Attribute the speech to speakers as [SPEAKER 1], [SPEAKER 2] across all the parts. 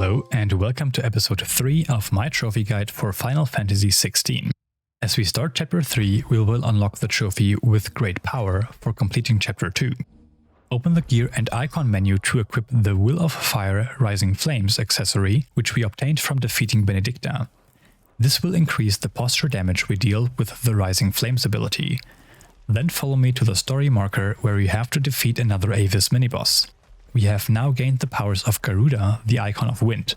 [SPEAKER 1] Hello and welcome to episode 3 of my trophy guide for Final Fantasy XVI. As we start chapter 3, we will unlock the trophy with great power for completing chapter 2. Open the gear and icon menu to equip the Will of Fire Rising Flames accessory, which we obtained from defeating Benedicta. This will increase the posture damage we deal with the Rising Flames ability. Then follow me to the story marker where we have to defeat another Avis miniboss. We have now gained the powers of Garuda, the icon of wind.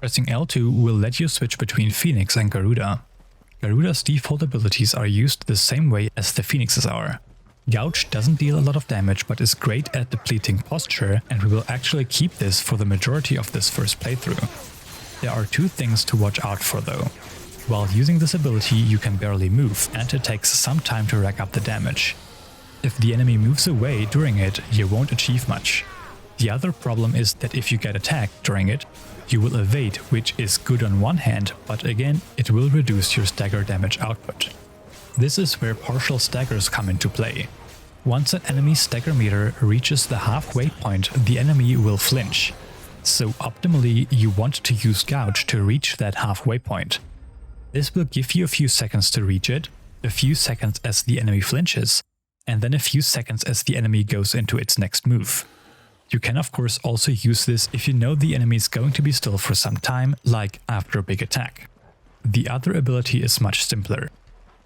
[SPEAKER 1] Pressing L2 will let you switch between Phoenix and Garuda. Garuda's default abilities are used the same way as the Phoenix's are. Gouge doesn't deal a lot of damage but is great at depleting posture, and we will actually keep this for the majority of this first playthrough. There are two things to watch out for though. While using this ability you can barely move, and it takes some time to rack up the damage. If the enemy moves away during it, you won't achieve much. The other problem is that if you get attacked during it, you will evade, which is good on one hand, but again, it will reduce your stagger damage output. This is where partial staggers come into play. Once an enemy's stagger meter reaches the halfway point, the enemy will flinch. So optimally, you want to use Gouge to reach that halfway point. This will give you a few seconds to reach it, a few seconds as the enemy flinches, and then a few seconds as the enemy goes into its next move. You can of course also use this if you know the enemy is going to be still for some time, like after a big attack. The other ability is much simpler.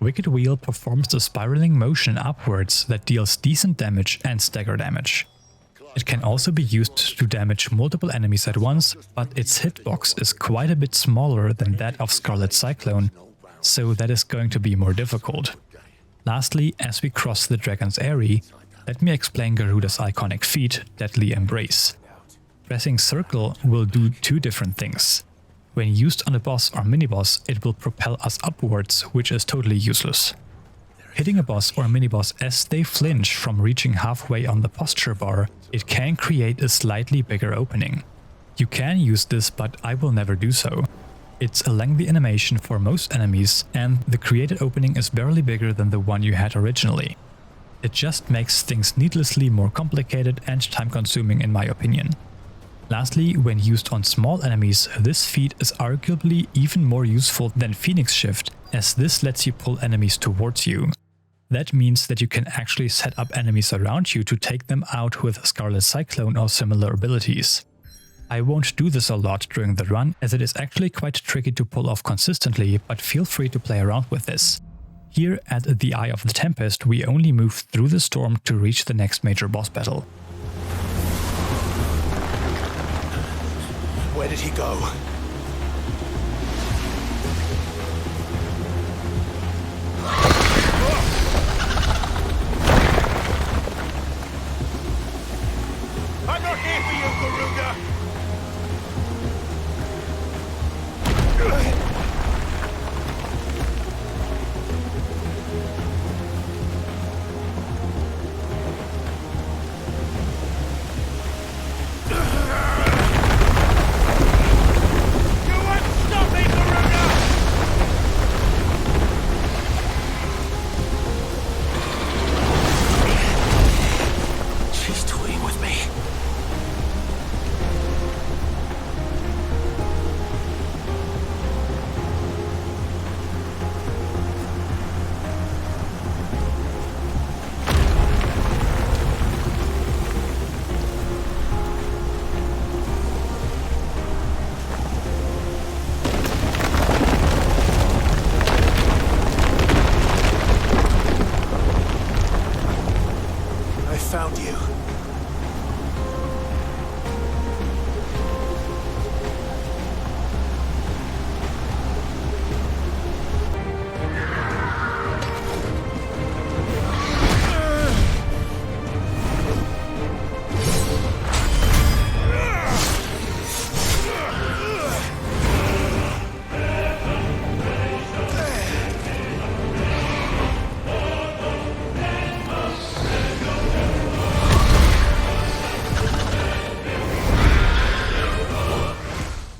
[SPEAKER 1] Wicked Wheel performs a spiraling motion upwards that deals decent damage and stagger damage. It can also be used to damage multiple enemies at once, but its hitbox is quite a bit smaller than that of Scarlet Cyclone, so that is going to be more difficult. Lastly, as we cross the Dragon's Eyrie, let me explain Garuda's iconic feat, Deadly Embrace. Pressing circle will do two different things. When used on a boss or miniboss, it will propel us upwards, which is totally useless. Hitting a boss or miniboss as they flinch from reaching halfway on the posture bar, it can create a slightly bigger opening. You can use this, but I will never do so. It's a lengthy animation for most enemies, and the created opening is barely bigger than the one you had originally. It just makes things needlessly more complicated and time-consuming in my opinion. Lastly, when used on small enemies, this feat is arguably even more useful than Phoenix Shift, as this lets you pull enemies towards you. That means that you can actually set up enemies around you to take them out with Scarlet Cyclone or similar abilities. I won't do this a lot during the run, as it is actually quite tricky to pull off consistently, but feel free to play around with this. Here at the Eye of the Tempest, we only move through the storm to reach the next major boss battle.
[SPEAKER 2] Where did he go? I'm not here for you, Garuda! Found you.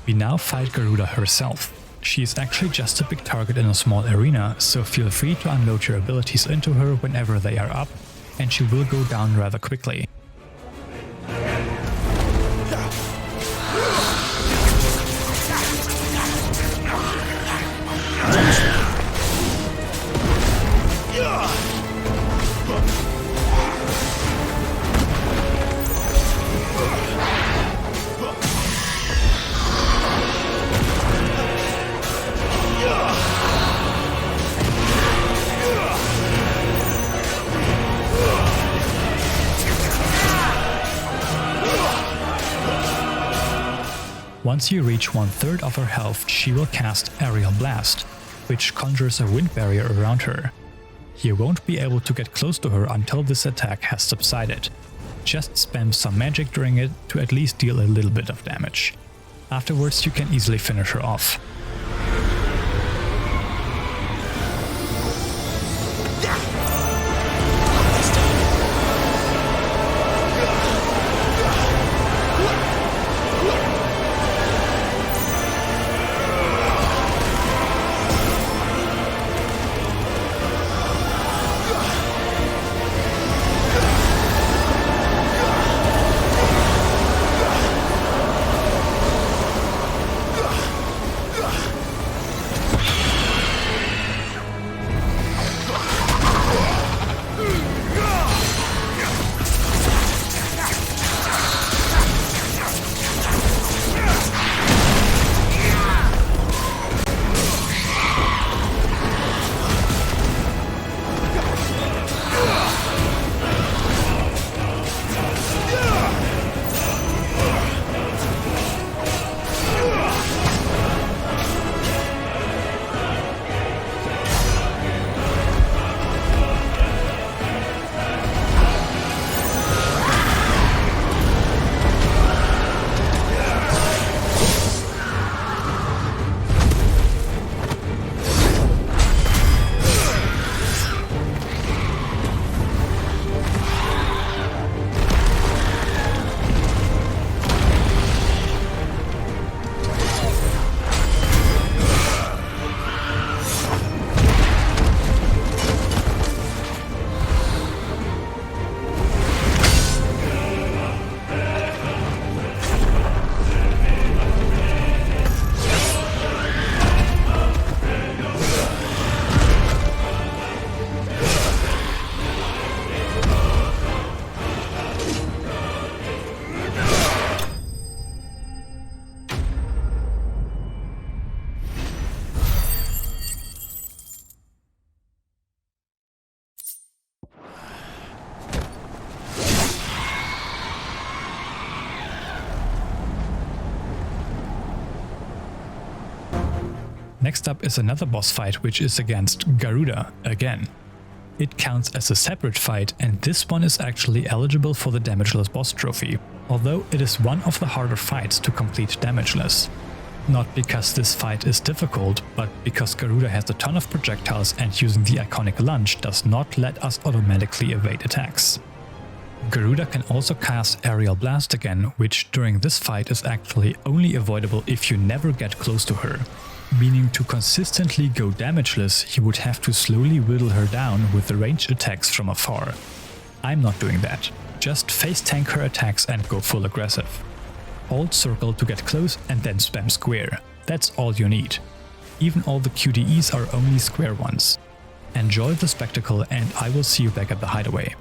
[SPEAKER 1] We now fight Garuda herself. She is actually just a big target in a small arena, so feel free to unload your abilities into her whenever they are up, and she will go down rather quickly. Once you reach 1/3 of her health, she will cast Aerial Blast, which conjures a wind barrier around her. You won't be able to get close to her until this attack has subsided. Just spam some magic during it to at least deal a little bit of damage. Afterwards you can easily finish her off. Next up is another boss fight, which is against Garuda again. It counts as a separate fight, and this one is actually eligible for the damageless boss trophy, although it is one of the harder fights to complete damageless. Not because this fight is difficult, but because Garuda has a ton of projectiles and using the iconic lunge does not let us automatically evade attacks. Garuda can also cast Aerial Blast again, which during this fight is actually only avoidable if you never get close to her. Meaning to consistently go damageless, you would have to slowly whittle her down with the ranged attacks from afar. I'm not doing that. Just face tank her attacks and go full aggressive. Hold circle to get close and then spam square. That's all you need. Even all the QTEs are only square ones. Enjoy the spectacle and I will see you back at the hideaway.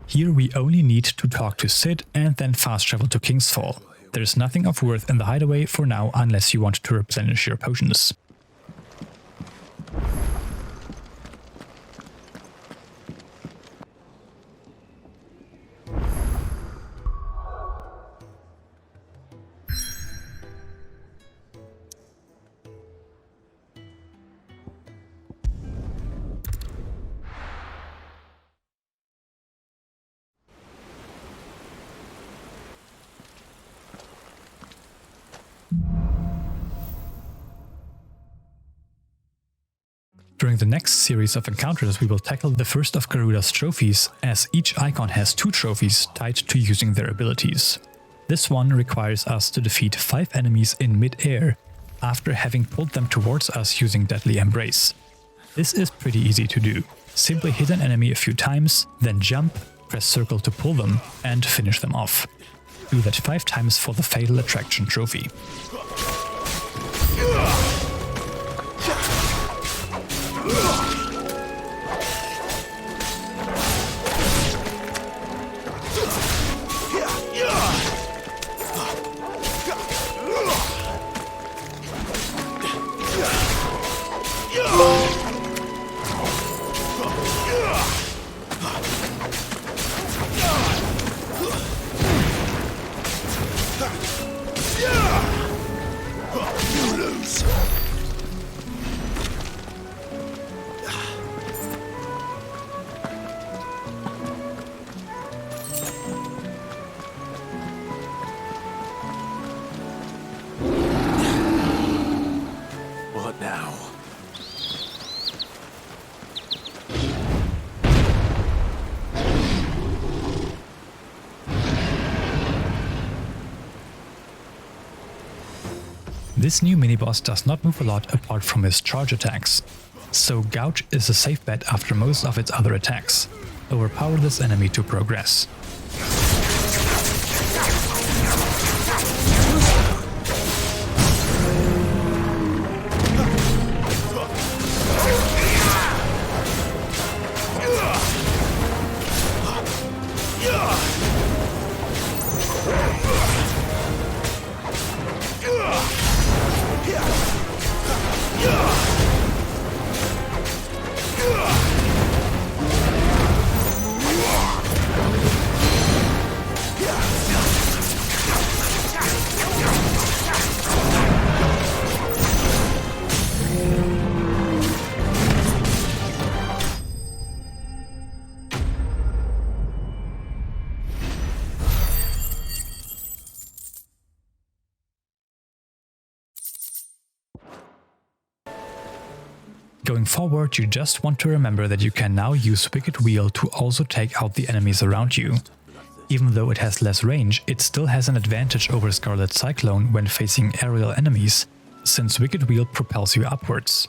[SPEAKER 1] Here we only need to talk to Sid and then fast travel to King's Fall. There's nothing of worth in the hideaway for now unless you want to replenish your potions. During the next series of encounters we will tackle the first of Garuda's trophies, as each Eikon has 2 trophies tied to using their abilities. This one requires us to defeat 5 enemies in mid-air, after having pulled them towards us using Deadly Embrace. This is pretty easy to do. Simply hit an enemy a few times, then jump, press circle to pull them, and finish them off. Do that 5 times for the Fatal Attraction trophy.
[SPEAKER 2] What now?
[SPEAKER 1] This new mini-boss does not move a lot apart from his charge attacks, so Gouge is a safe bet after most of its other attacks. Overpower this enemy to progress. Going forward, you just want to remember that you can now use Wicked Wheel to also take out the enemies around you. Even though it has less range, it still has an advantage over Scarlet Cyclone when facing aerial enemies, since Wicked Wheel propels you upwards.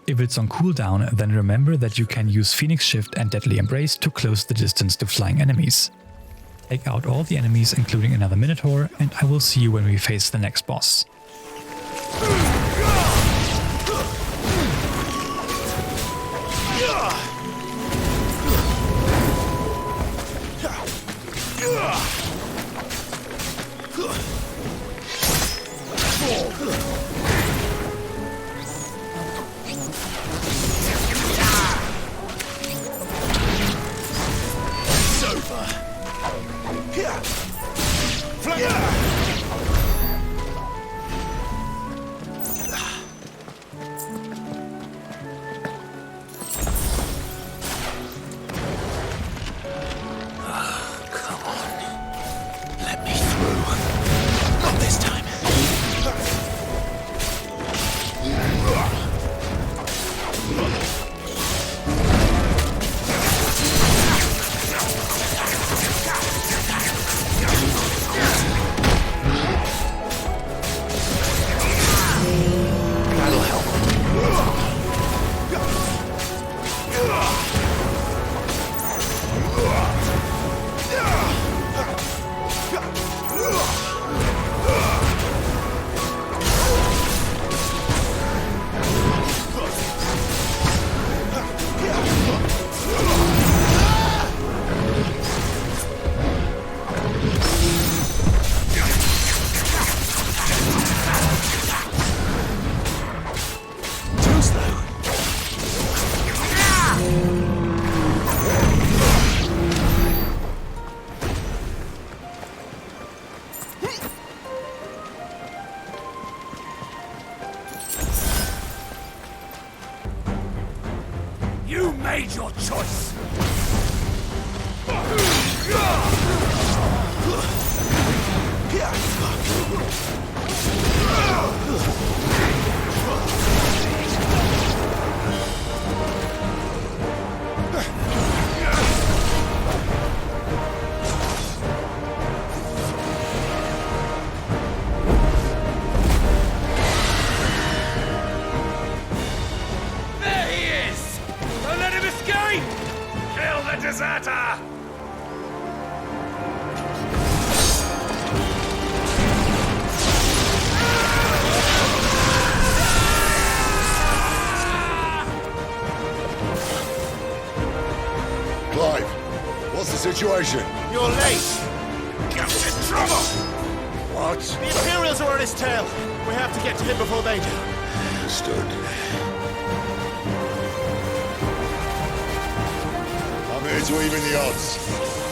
[SPEAKER 1] If it's on cooldown, then remember that you can use Phoenix Shift and Deadly Embrace to close the distance to flying enemies. Take out all the enemies including another Minotaur, and I will see you when we face the next boss.
[SPEAKER 2] choice. There he is! Don't let him escape! Kill the deserter!
[SPEAKER 3] Clive, what's the situation?
[SPEAKER 2] You're late! Captain Trouble!
[SPEAKER 3] What?
[SPEAKER 2] The Imperials are on his tail! We have to get to him before they do.
[SPEAKER 3] Understood. I'm here to even the odds.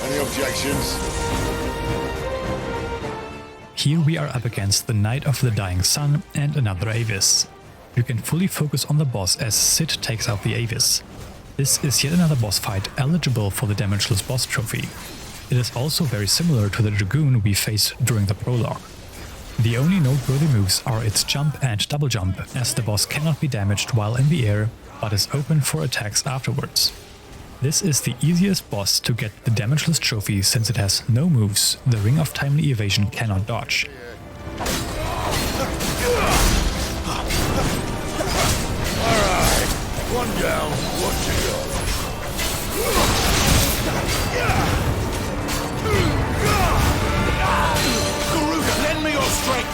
[SPEAKER 3] Any objections?
[SPEAKER 1] Here we are up against the Knight of the Dying Sun and another Avis. You can fully focus on the boss as Sid takes out the Avis. This is yet another boss fight eligible for the Damageless Boss Trophy. It is also very similar to the Dragoon we face during the prologue. The only noteworthy moves are its jump and double jump, as the boss cannot be damaged while in the air, but is open for attacks afterwards. This is the easiest boss to get the Damageless Trophy since it has no moves the Ring of Timely Evasion cannot dodge.
[SPEAKER 3] Alright, one down, one to go.
[SPEAKER 2] Garuda, lend me your strength!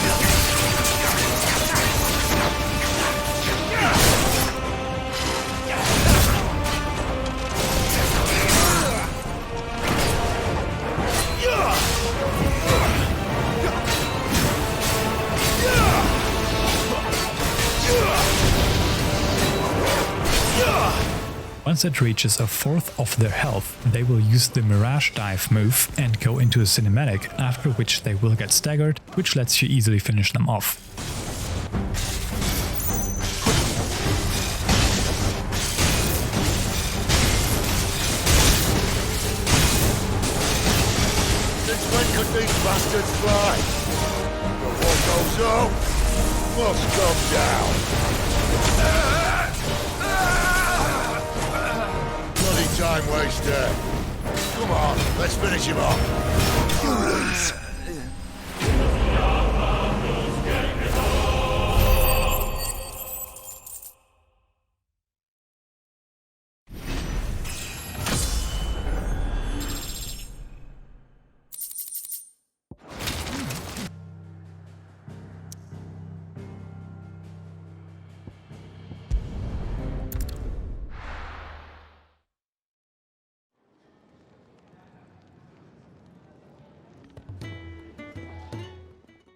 [SPEAKER 1] Once it reaches a fourth of their health, they will use the Mirage Dive move and go into a cinematic, after which they will get staggered, which lets you easily finish them off.
[SPEAKER 3] Since when could these bastards fly? But what goes up must come down. Bloody time waster. Come on, let's finish him off. You lose.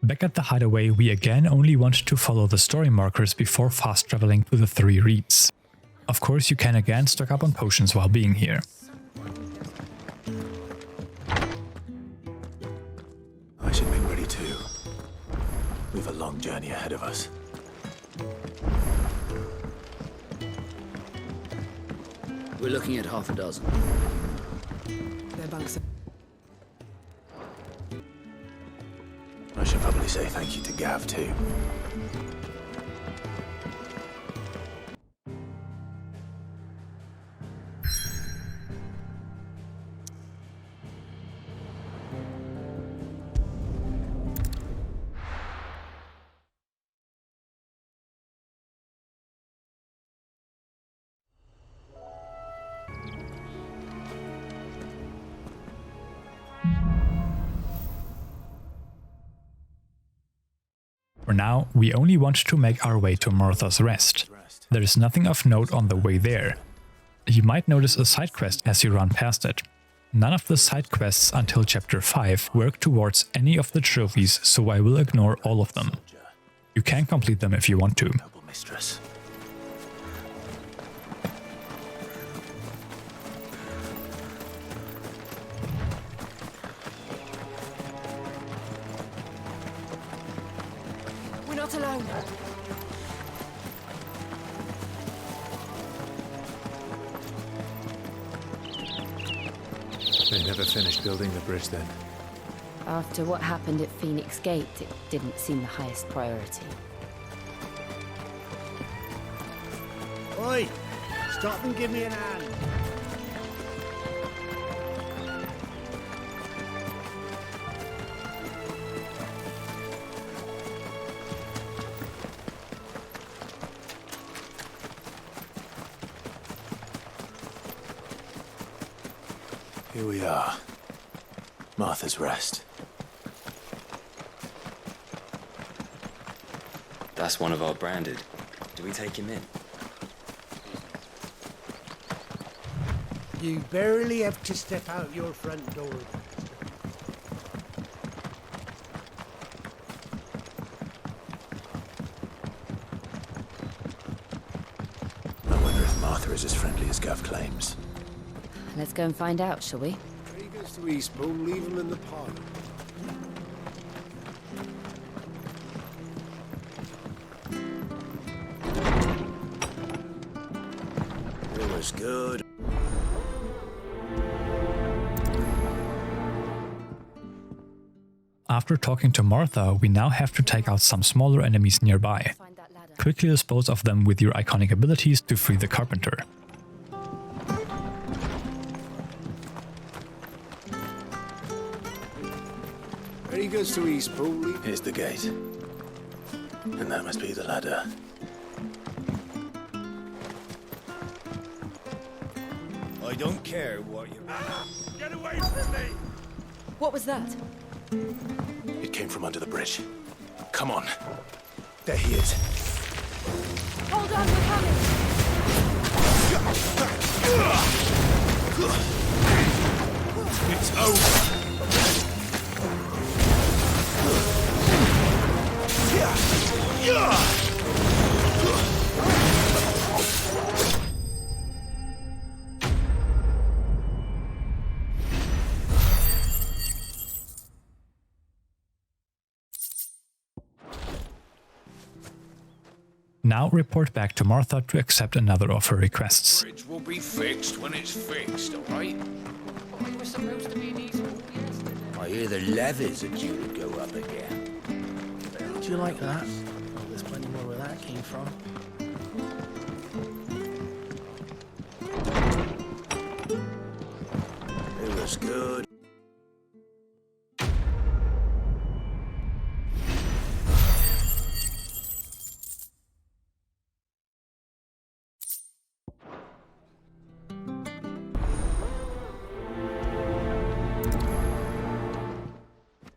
[SPEAKER 1] Back at the hideaway, we again only want to follow the story markers before fast traveling to the 3 reeds. Of course, you can again stock up on potions while being here.
[SPEAKER 4] I should make ready too. We've a long journey ahead of us.
[SPEAKER 5] We're looking at half a dozen.
[SPEAKER 6] Their bunks are...
[SPEAKER 4] I should probably say thank you to Gav too.
[SPEAKER 1] For now, we only want to make our way to Martha's Rest. There is nothing of note on the way there. You might notice a side quest as you run past it. None of the side quests until chapter 5 work towards any of the trophies, so I will ignore all of them. You can complete them if you want to.
[SPEAKER 4] Noble mistress.
[SPEAKER 6] We're not alone.
[SPEAKER 4] They never finished building the bridge then.
[SPEAKER 7] After what happened at Phoenix Gate, it didn't seem the highest priority.
[SPEAKER 3] Oi! Stop and give me an hand.
[SPEAKER 4] Here we are. Martha's Rest.
[SPEAKER 8] That's one of our branded. Do we take him in?
[SPEAKER 3] You barely have to step out your front door.
[SPEAKER 4] I wonder if Martha is as friendly as Gav claims.
[SPEAKER 7] Let's go and find out, shall we?
[SPEAKER 3] He goes to Eastbourne, leave him in the park. It was good.
[SPEAKER 1] After talking to Martha, we now have to take out some smaller enemies nearby.
[SPEAKER 7] Find that ladder.
[SPEAKER 1] Quickly dispose of them with your iconic abilities to free the carpenter.
[SPEAKER 3] He goes to Eastbourne.
[SPEAKER 4] Here's the gate. And that must be the ladder.
[SPEAKER 3] I don't care what you...
[SPEAKER 2] Get away from me!
[SPEAKER 7] What was that?
[SPEAKER 4] It came from under the bridge. Come on. There he is.
[SPEAKER 7] Hold on, we're coming!
[SPEAKER 4] It's over.
[SPEAKER 1] Now report back to Martha to accept another of her requests.
[SPEAKER 2] Bridge will be fixed when it's fixed, alright?
[SPEAKER 5] We were supposed to be in Eastbourne yesterday.
[SPEAKER 3] I hear the levies are due to go up again.
[SPEAKER 5] Do you like that? Well, there's plenty more where that came from.
[SPEAKER 3] It was good.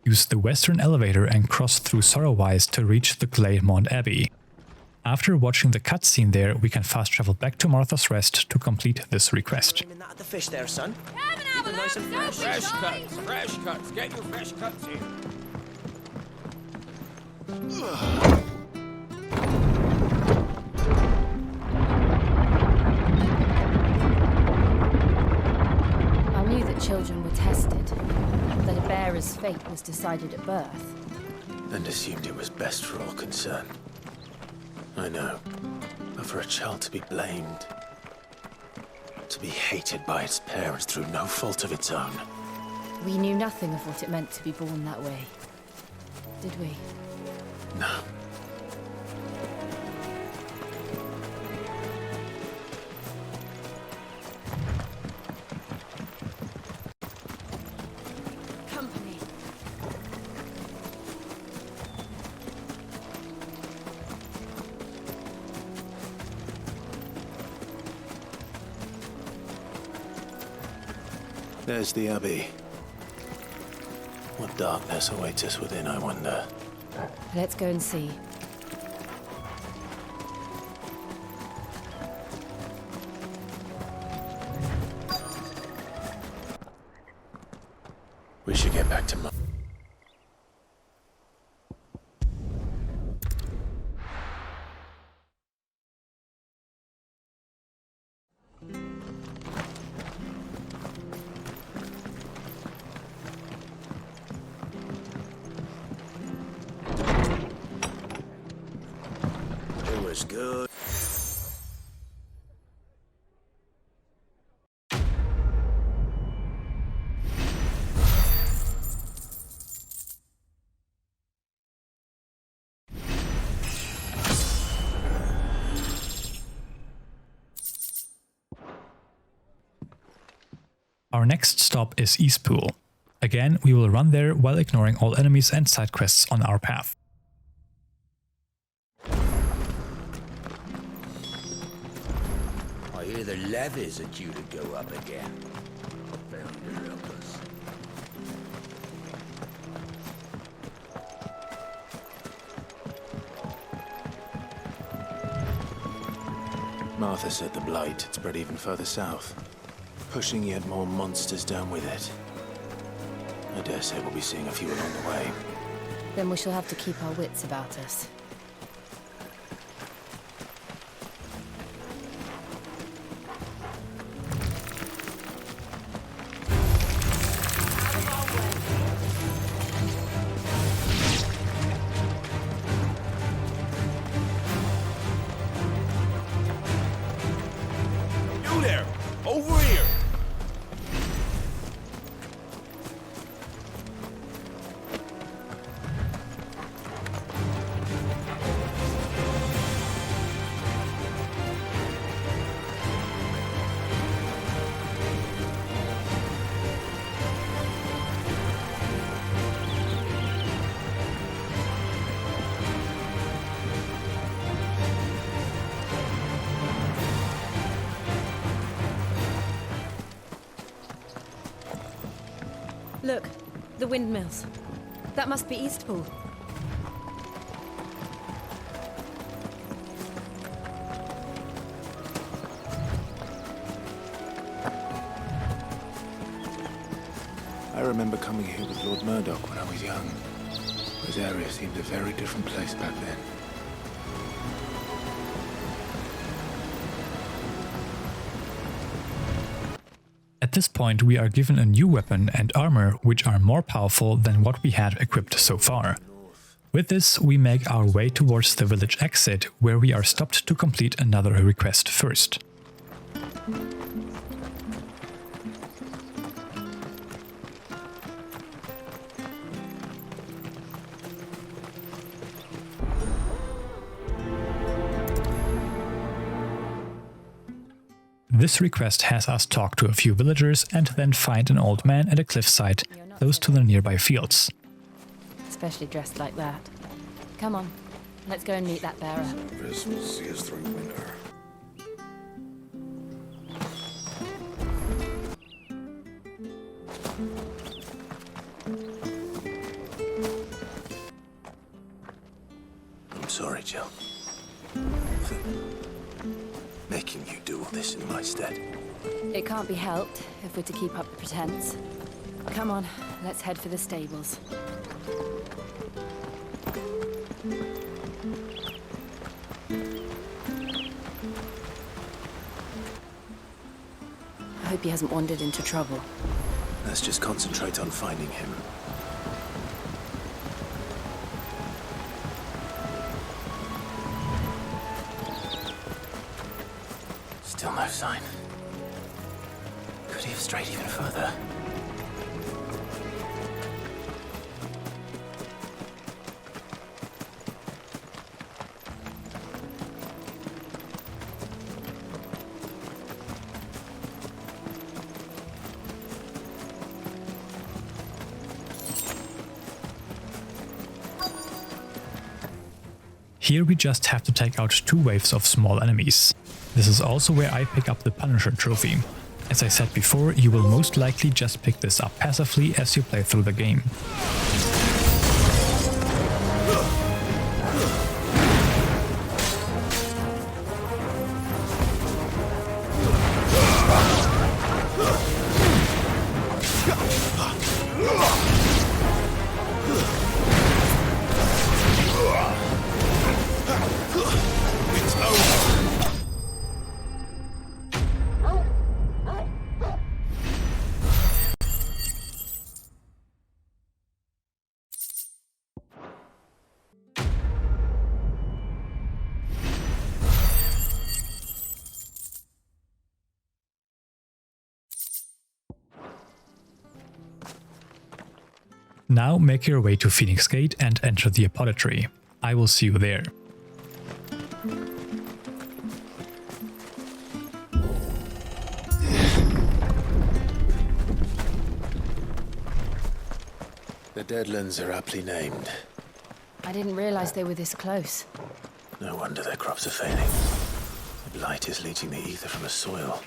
[SPEAKER 1] Use the western elevator and cross through Sorrowwise to reach the Glaemont Abbey. After watching the cutscene there, we can fast travel back to Martha's Rest to complete this request.
[SPEAKER 5] Aiming that at the fish there, son.
[SPEAKER 2] Fresh cuts, get your fresh cuts in.
[SPEAKER 7] I knew that children were tested, that a bearer's fate was decided at birth.
[SPEAKER 4] And assumed it was best for all concerned. I know. But for a child to be blamed, to be hated by its parents through no fault of its own.
[SPEAKER 7] We knew nothing of what it meant to be born that way, did we?
[SPEAKER 4] No.
[SPEAKER 7] Company.
[SPEAKER 4] There's the Abbey. What darkness awaits us within, I wonder.
[SPEAKER 7] Let's go and see.
[SPEAKER 4] We should get back to
[SPEAKER 3] It was good.
[SPEAKER 1] Our next stop is Eastpool. Again, we will run there while ignoring all enemies and side quests on our path.
[SPEAKER 3] I hear the levies are due to go up again. Found your helpers.
[SPEAKER 4] Martha said the blight had spread even further south, pushing yet more monsters down with it. I dare say we'll be seeing a few along the way.
[SPEAKER 7] Then we shall have to keep our wits about us.
[SPEAKER 2] You there! Over here!
[SPEAKER 7] Look, the windmills. That must be Eastpool.
[SPEAKER 4] I remember coming here with Lord Murdoch when I was young. This area seemed a very different place back then.
[SPEAKER 1] At this point, we are given a new weapon and armor which are more powerful than what we had equipped so far. With this, we make our way towards the village exit, where we are stopped to complete another request first. This request has us talk to a few villagers and then find an old man at a cliffside close to the nearby fields.
[SPEAKER 7] Especially dressed like that. Come on, let's go and meet that bearer.
[SPEAKER 3] This will see us through winter.
[SPEAKER 4] I'm sorry, Jill. For making you do all this in my stead.
[SPEAKER 7] It can't be helped if we're to keep up the pretense. Come on, let's head for the stables. I hope he hasn't wandered into trouble.
[SPEAKER 4] Let's just concentrate on finding him. Still no sign. Could he have strayed even further?
[SPEAKER 1] Here we just have to take out 2 waves of small enemies. This is also where I pick up the Punisher trophy. As I said before, you will most likely just pick this up passively as you play through the game. Now make your way to Phoenix Gate and enter the apothecary. I will see you there.
[SPEAKER 4] The Deadlands are aptly named.
[SPEAKER 7] I didn't realize they were this close.
[SPEAKER 4] No wonder their crops are failing. The blight is leaching the ether from the soil.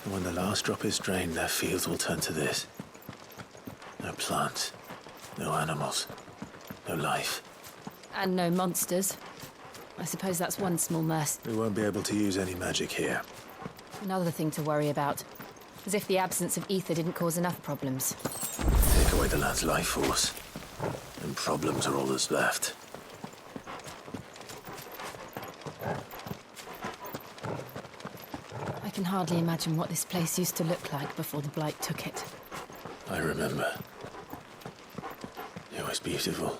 [SPEAKER 4] And when the last drop is drained, their fields will turn to this. No plants, no animals, no life.
[SPEAKER 7] And no monsters. I suppose that's one small mess.
[SPEAKER 4] We won't be able to use any magic here.
[SPEAKER 7] Another thing to worry about. As if the absence of ether didn't cause enough problems.
[SPEAKER 4] Take away the land's life force, and problems are all that's left.
[SPEAKER 7] I can hardly imagine what this place used to look like before the Blight took it.
[SPEAKER 4] I remember. It was beautiful.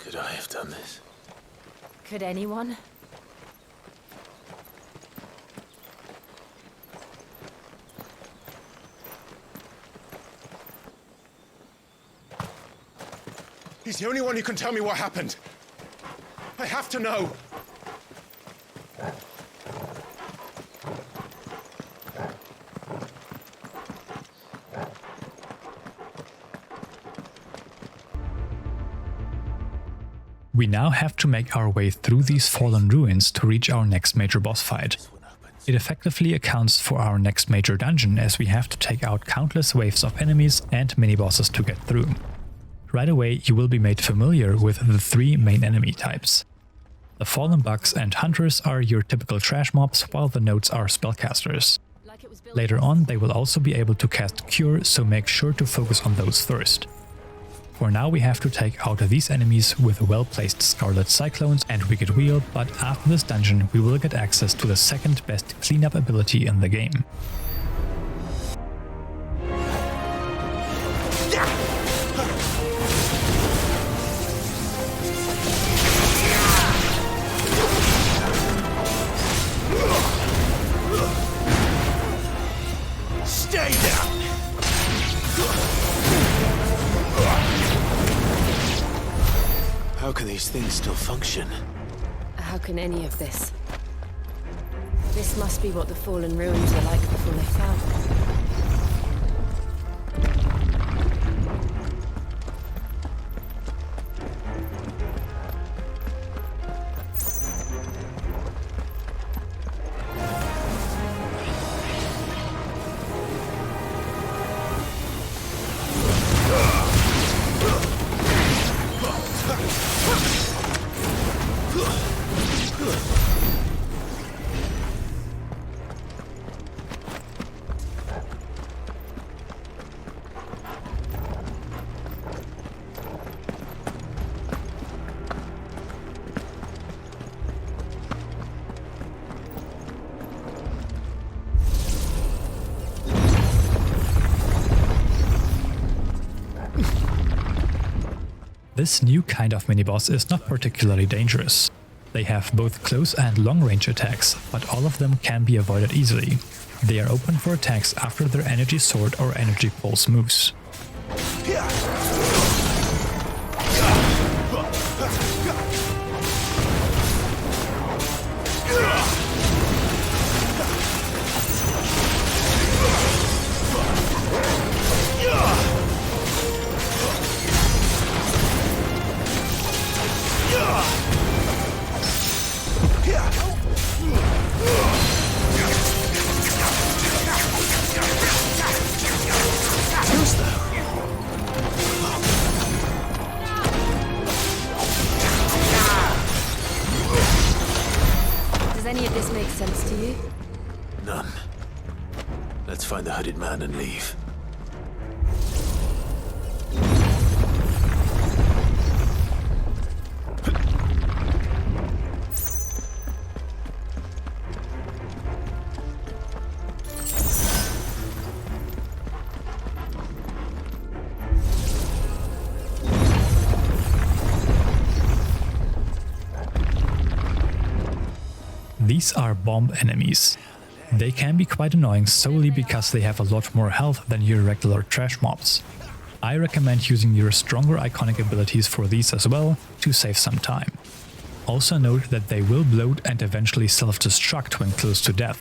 [SPEAKER 4] Could I have done this?
[SPEAKER 7] Could anyone?
[SPEAKER 9] He's the only one who can tell me what happened. I have to know.
[SPEAKER 1] We now have to make our way through these fallen ruins to reach our next major boss fight. It effectively accounts for our next major dungeon, as we have to take out countless waves of enemies and mini-bosses to get through. Right away you will be made familiar with the three main enemy types. The Fallen Bugs and Hunters are your typical trash mobs, while the Nodes are spellcasters. Later on they will also be able to cast Cure, so make sure to focus on those first. For now we have to take out these enemies with well-placed Scarlet Cyclones and Wicked Wheel, but after this dungeon we will get access to the second best cleanup ability in the game.
[SPEAKER 3] Stay down!
[SPEAKER 4] How can these things still function?
[SPEAKER 7] How can any of this? This must be what the fallen ruins were like before they fell.
[SPEAKER 1] This new kind of mini-boss is not particularly dangerous. They have both close and long-range attacks, but all of them can be avoided easily. They are open for attacks after their energy sword or energy pulse moves.
[SPEAKER 7] Does any of this make sense to you?
[SPEAKER 4] None. Let's find the hooded man and leave.
[SPEAKER 1] These are bomb enemies. They can be quite annoying solely because they have a lot more health than your regular trash mobs. I recommend using your stronger iconic abilities for these as well to save some time. Also note that they will bloat and eventually self-destruct when close to death.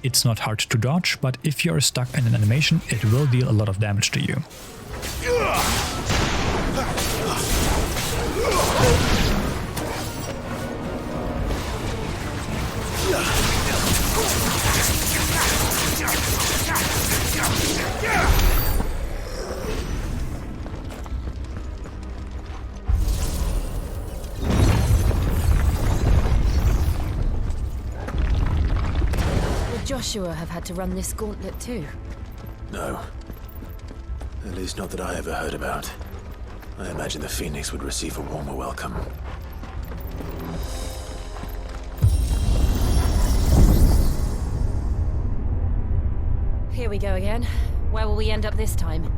[SPEAKER 1] It's not hard to dodge, but if you are stuck in an animation, it will deal a lot of damage to you.
[SPEAKER 7] Would Joshua have had to run this gauntlet too?
[SPEAKER 4] No. At least not that I ever heard about. I imagine the Phoenix would receive a warmer welcome.
[SPEAKER 7] Here we go again. Where will we end up this time?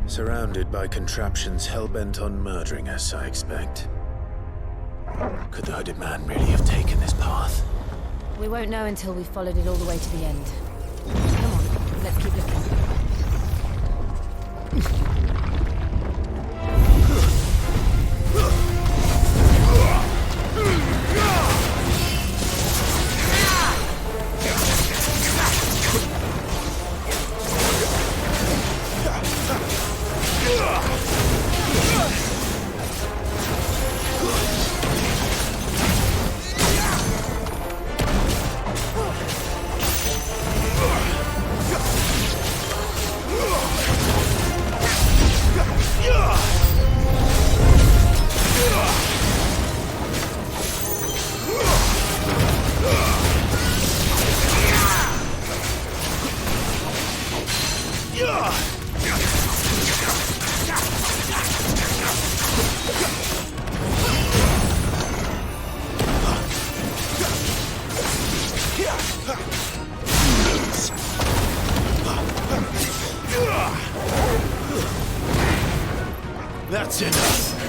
[SPEAKER 4] Surrounded by contraptions hell-bent on murdering us, I expect. Could the hooded man really have taken this path?
[SPEAKER 7] We won't know until we've followed it all the way to the end. Come on, let's keep looking.
[SPEAKER 3] That's enough.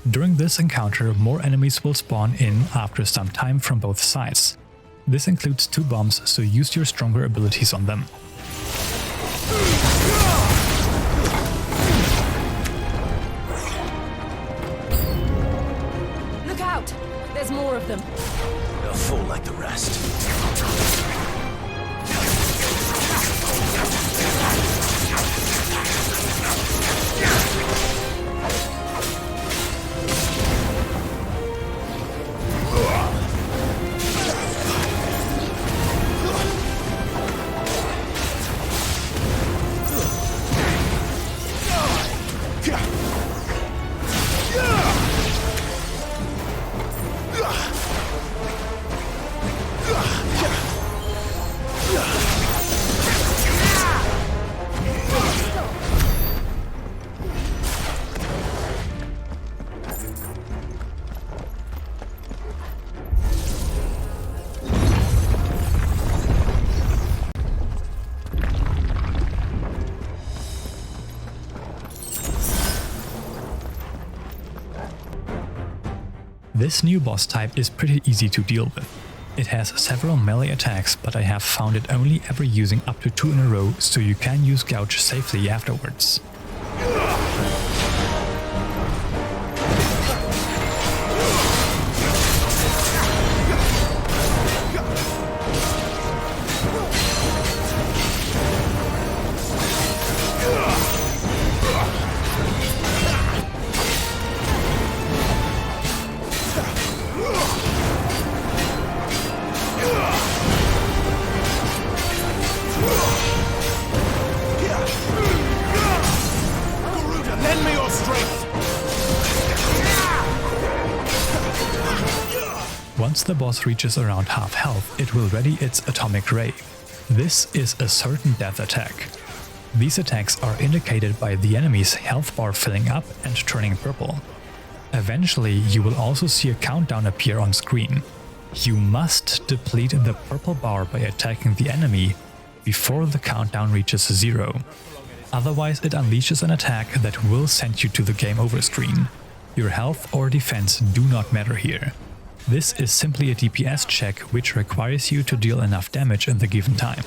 [SPEAKER 1] During this encounter, more enemies will spawn in after some time from both sides. This includes 2 bombs, so use your stronger abilities on them.
[SPEAKER 7] Look out! There's more of them.
[SPEAKER 4] They'll fall like the rest.
[SPEAKER 1] This new boss type is pretty easy to deal with. It has several melee attacks, but I have found it only ever using up to 2 in a row, so you can use Gouge safely afterwards. Once the boss reaches around half health, it will ready its atomic ray. This is a certain death attack. These attacks are indicated by the enemy's health bar filling up and turning purple. Eventually, you will also see a countdown appear on screen. You must deplete the purple bar by attacking the enemy before the countdown reaches 0. Otherwise, it unleashes an attack that will send you to the game over screen. Your health or defense do not matter here. This is simply a DPS check which requires you to deal enough damage in the given time.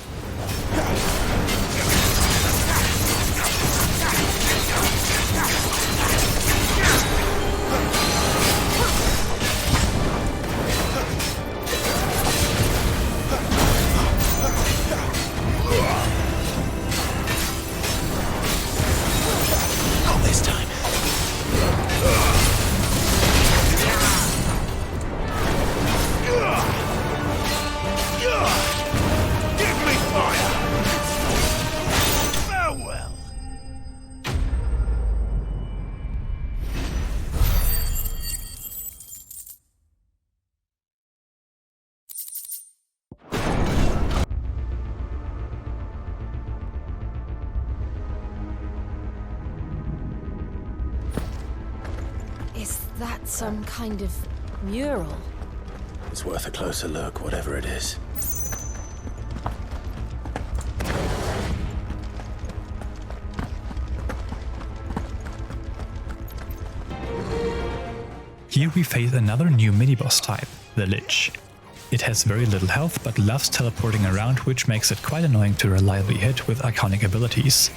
[SPEAKER 7] Is that some kind of mural?
[SPEAKER 4] It's worth a closer look, whatever it is.
[SPEAKER 1] Here we face another new mini-boss type, the Lich. It has very little health but loves teleporting around, which makes it quite annoying to reliably hit with iconic abilities.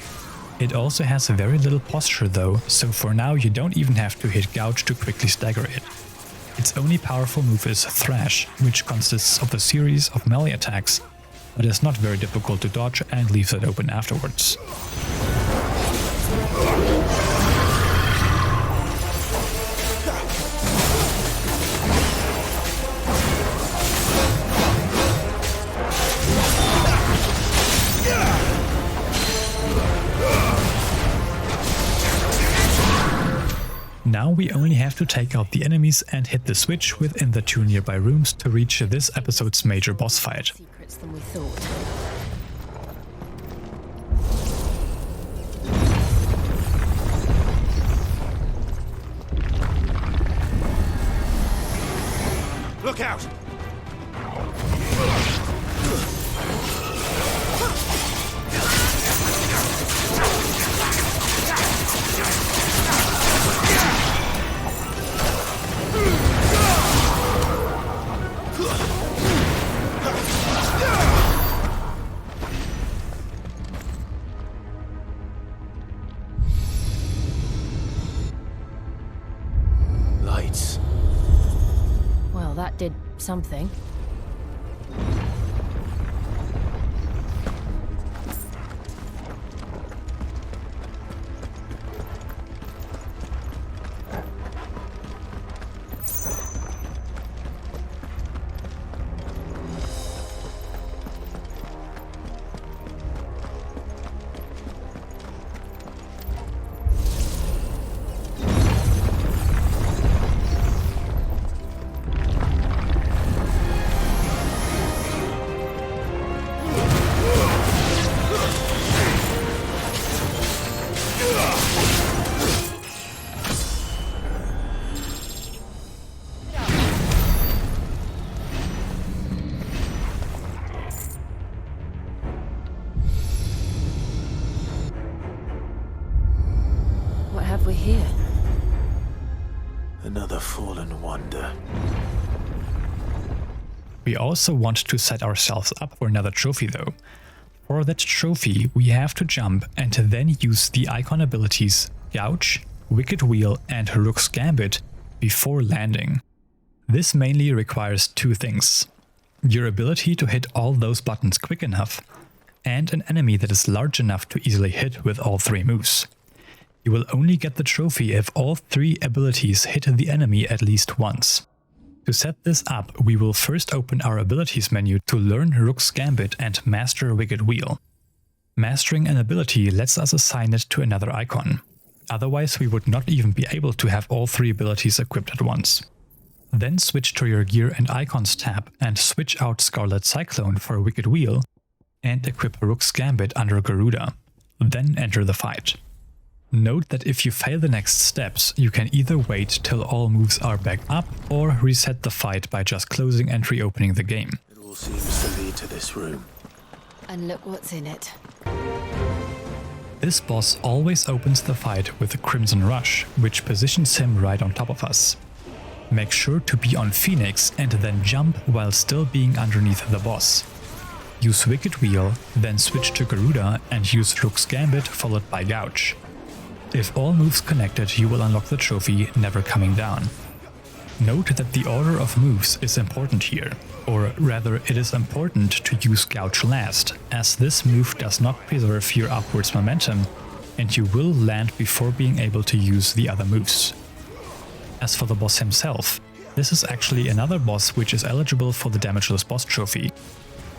[SPEAKER 1] It also has very little posture though, so for now you don't even have to hit Gouge to quickly stagger it. Its only powerful move is Thrash, which consists of a series of melee attacks, but is not very difficult to dodge and leaves it open afterwards. Now we only have to take out the enemies and hit the switch within the 2 nearby rooms to reach this episode's major boss fight.
[SPEAKER 7] Secrets than we thought.
[SPEAKER 9] Look out!
[SPEAKER 4] Lights.
[SPEAKER 7] Well, that did something. What have we here?
[SPEAKER 4] Another fallen wonder.
[SPEAKER 1] We also want to set ourselves up for another trophy though. For that trophy we have to jump and then use the icon abilities Gouge, Wicked Wheel and Rook's Gambit before landing. This mainly requires 2 things: your ability to hit all those buttons quick enough, and an enemy that is large enough to easily hit with all 3 moves. You will only get the trophy if all 3 abilities hit the enemy at least once. To set this up, we will first open our abilities menu to learn Rook's Gambit and master Wicked Wheel. Mastering an ability lets us assign it to another icon. Otherwise we would not even be able to have all 3 abilities equipped at once. Then switch to your Gear and Icons tab and switch out Scarlet Cyclone for Wicked Wheel and equip Rook's Gambit under Garuda. Then enter the fight. Note that if you fail the next steps, you can either wait till all moves are back up or reset the fight by just closing and reopening the game.
[SPEAKER 4] It all seems to lead to this room.
[SPEAKER 7] And look what's in it.
[SPEAKER 1] This boss always opens the fight with a Crimson Rush, which positions him right on top of us. Make sure to be on Phoenix and then jump while still being underneath the boss. Use Wicked Wheel, then switch to Garuda and use Rook's Gambit followed by Gouge. If all moves connected, you will unlock the trophy, never coming down. Note that the order of moves is important here, or rather it is important to use Gouge last, as this move does not preserve your upwards momentum and you will land before being able to use the other moves. As for the boss himself, this is actually another boss which is eligible for the Damageless Boss trophy.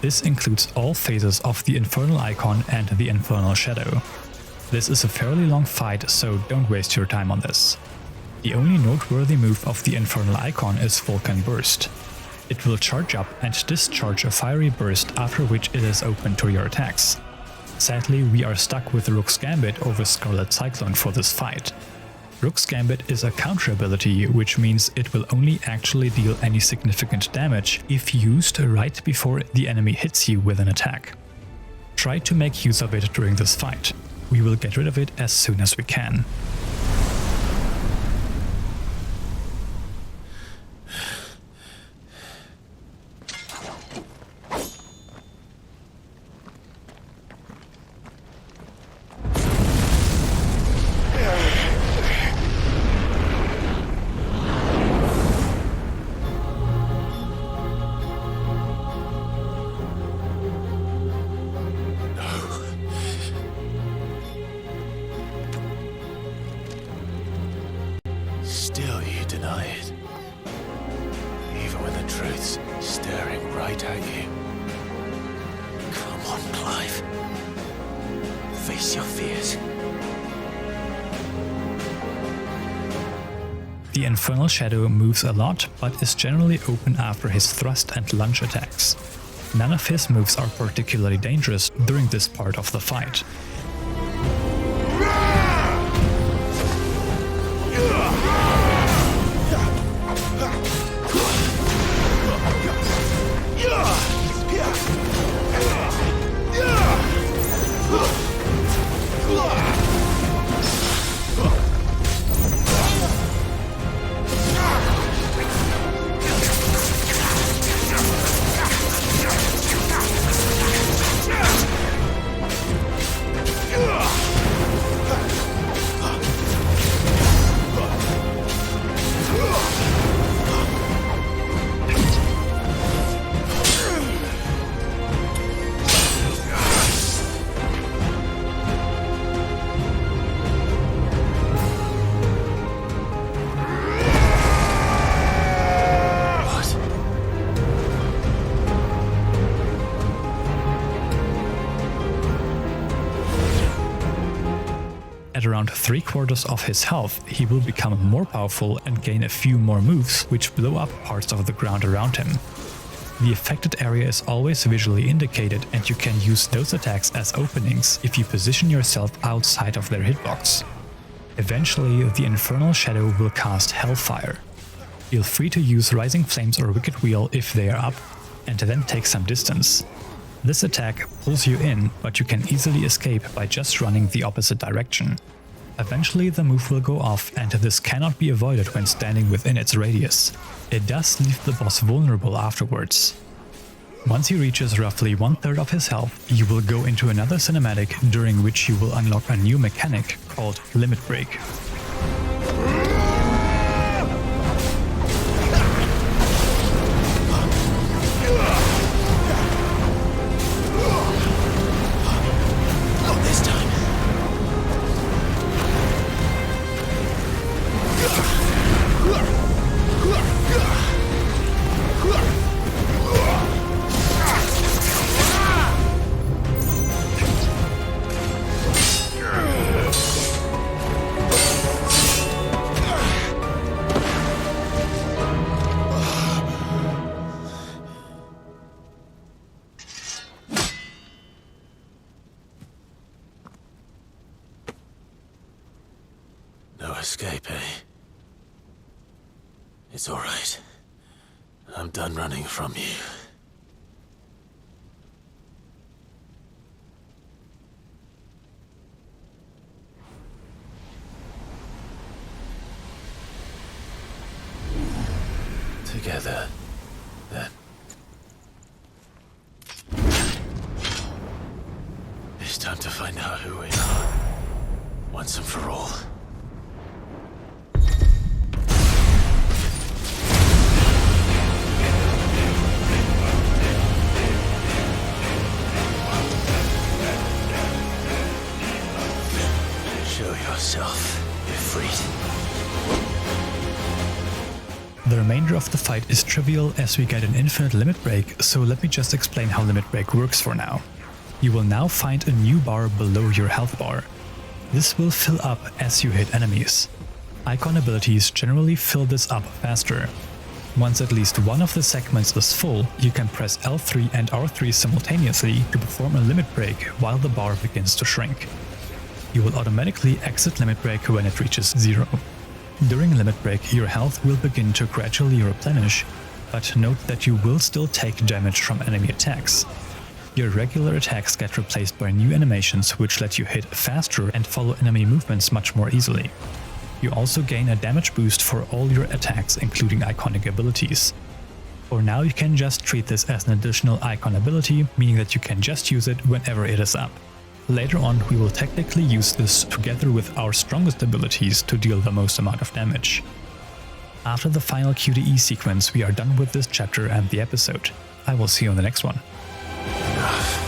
[SPEAKER 1] This includes all phases of the Infernal Eikon and the Infernal Shadow. This is a fairly long fight, so don't waste your time on this. The only noteworthy move of the Infernal Eikon is Vulcan Burst. It will charge up and discharge a fiery burst, after which it is open to your attacks. Sadly, we are stuck with Rook's Gambit over Scarlet Cyclone for this fight. Rook's Gambit is a counter ability, which means it will only actually deal any significant damage if used right before the enemy hits you with an attack. Try to make use of it during this fight. We will get rid of it as soon as we can.
[SPEAKER 4] Still you deny it. Even when the truth's staring right at you. Come on, Clive. Face your fears.
[SPEAKER 1] The Infernal Shadow moves a lot, but is generally open after his thrust and lunge attacks. None of his moves are particularly dangerous during this part of the fight. At around 3/4 of his health, he will become more powerful and gain a few more moves, which blow up parts of the ground around him. The affected area is always visually indicated, and you can use those attacks as openings if you position yourself outside of their hitbox. Eventually, the Infernal Shadow will cast Hellfire. Feel free to use Rising Flames or Wicked Wheel if they are up, and then take some distance. This attack pulls you in, but you can easily escape by just running the opposite direction. Eventually the move will go off, and this cannot be avoided when standing within its radius. It does leave the boss vulnerable afterwards. Once he reaches roughly 1/3 of his health, you will go into another cinematic, during which you will unlock a new mechanic called Limit Break.
[SPEAKER 4] escape, eh? It's all right. I'm done running from you. Together, then. It's time to find out who we are, once and for all. Show yourself, Ifrit.
[SPEAKER 1] The remainder of the fight is trivial as we get an infinite limit break, so let me just explain how limit break works for now. You will now find a new bar below your health bar. This will fill up as you hit enemies. Eikon abilities generally fill this up faster. Once at least one of the segments is full, you can press L3 and R3 simultaneously to perform a limit break while the bar begins to shrink. You will automatically exit limit break when it reaches 0. During limit break, your health will begin to gradually replenish, but note that you will still take damage from enemy attacks. Your regular attacks get replaced by new animations which let you hit faster and follow enemy movements much more easily. You also gain a damage boost for all your attacks, including iconic abilities. For now, you can just treat this as an additional Eikon ability, meaning that you can just use it whenever it is up. Later on, we will technically use this together with our strongest abilities to deal the most amount of damage. After the final QTE sequence, we are done with this chapter and the episode. I will see you on the next one.
[SPEAKER 4] Enough.